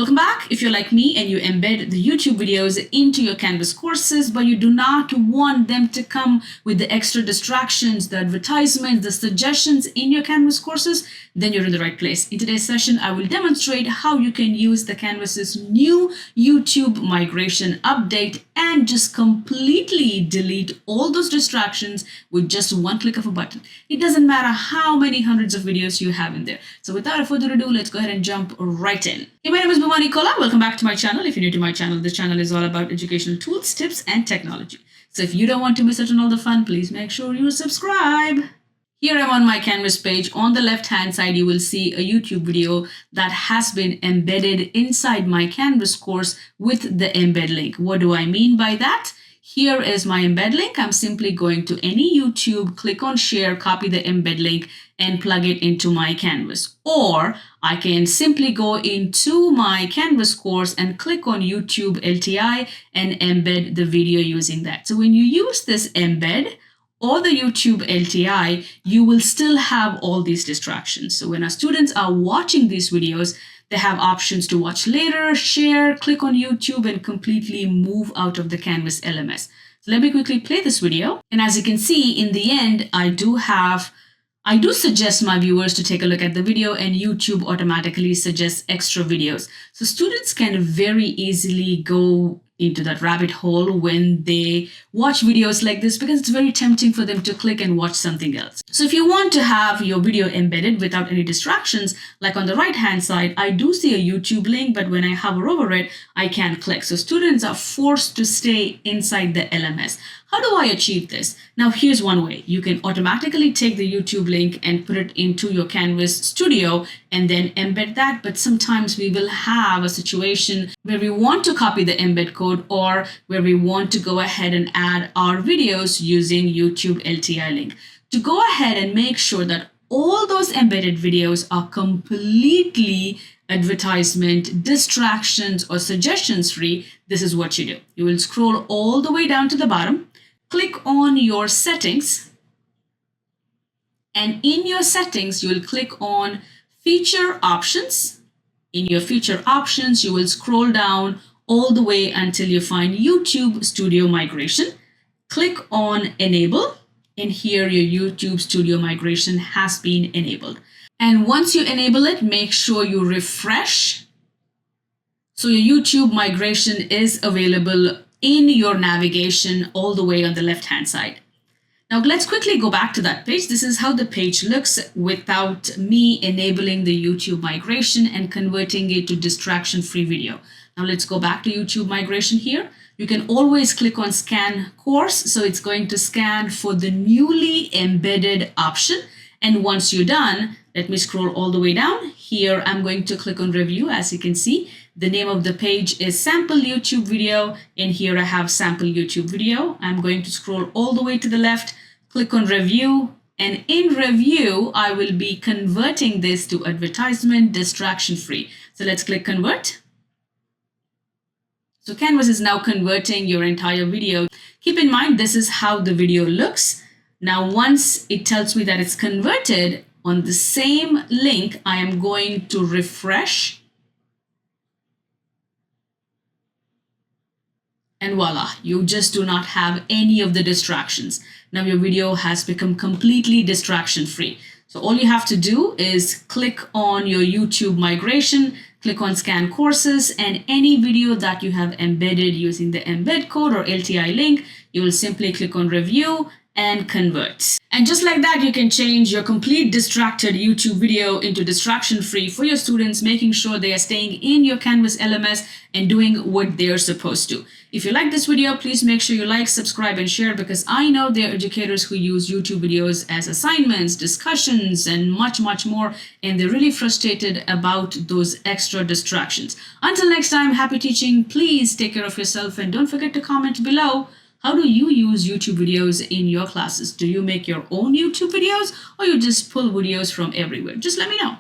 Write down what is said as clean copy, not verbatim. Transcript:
Welcome back. If you're like me and you embed the YouTube videos into your Canvas courses, but you do not want them to come with the extra distractions, the advertisements, the suggestions in your Canvas courses, then you're in the right place. In today's session, I will demonstrate how you can use the Canvas's new YouTube migration update and just completely delete all those distractions with just one click of a button. It doesn't matter how many hundreds of videos you have in there. So without further ado, let's go ahead and jump right in. Hey, my name is Bhavani Kola. Welcome back to my channel. If you're new to my channel, this channel is all about educational tools, tips, and technology. So if you don't want to miss out on all the fun, please make sure you subscribe. Here I'm on my Canvas page. On the left-hand side, you will see a YouTube video that has been embedded inside my Canvas course with the embed link. What do I mean by that? Here is my embed link. I'm simply going to any YouTube, click on share, copy the embed link, and plug it into my Canvas. Or I can simply go into my Canvas course and click on YouTube LTI and embed the video using that. So when you use this embed or the YouTube LTI, you will still have all these distractions. So when our students are watching these videos, they have options to watch later, share, click on YouTube, and completely move out of the Canvas LMS. So let me quickly play this video. And as you can see, in the end, I do suggest my viewers to take a look at the video, and YouTube automatically suggests extra videos. So students can very easily go into that rabbit hole when they watch videos like this, because it's very tempting for them to click and watch something else. So if you want to have your video embedded without any distractions, like on the right hand side, I do see a YouTube link, but when I hover over it, I can't click. So students are forced to stay inside the LMS. How do I achieve this? Now, here's one way. You can automatically take the YouTube link and put it into your Canvas Studio and then embed that. But sometimes we will have a situation where we want to copy the embed code, or where we want to go ahead and add our videos using YouTube LTI link. To go ahead and make sure that all those embedded videos are completely advertisement, distractions, or suggestions free, this is what you do. You will scroll all the way down to the bottom, click on your settings, and in your settings, you will click on feature options. In your feature options, you will scroll down all the way until you find YouTube Studio Migration. Click on enable, and here your YouTube Studio Migration has been enabled. And once you enable it, make sure you refresh. So your YouTube migration is available in your navigation all the way on the left-hand side. Now let's quickly go back to that page. This is how the page looks without me enabling the YouTube migration and converting it to distraction-free video. Now let's go back to YouTube migration here. You can always click on scan course. So it's going to scan for the newly embedded option. And once you're done, let me scroll all the way down. Here, I'm going to click on review. As you can see, the name of the page is sample YouTube video. And here I have sample YouTube video. I'm going to scroll all the way to the left, click on review. And in review, I will be converting this to advertisement distraction free. So let's click convert. So Canvas is now converting your entire video. Keep in mind, this is how the video looks. Now, once it tells me that it's converted, on the same link, I am going to refresh. And voila, you just do not have any of the distractions. Now your video has become completely distraction free. So all you have to do is click on your YouTube migration, click on scan courses, and any video that you have embedded using the embed code or LTI link, you will simply click on review and convert. And just like that, you can change your complete distracted YouTube video into distraction free for your students, making sure they are staying in your Canvas LMS and doing what they're supposed to. If you like this video, please make sure you like, subscribe, and share, because I know there are educators who use YouTube videos as assignments, discussions, and much more, and they're really frustrated about those extra distractions. Until next time, happy teaching. Please take care of yourself, and don't forget to comment below. How do you use YouTube videos in your classes? Do you make your own YouTube videos, or you just pull videos from everywhere? Just let me know.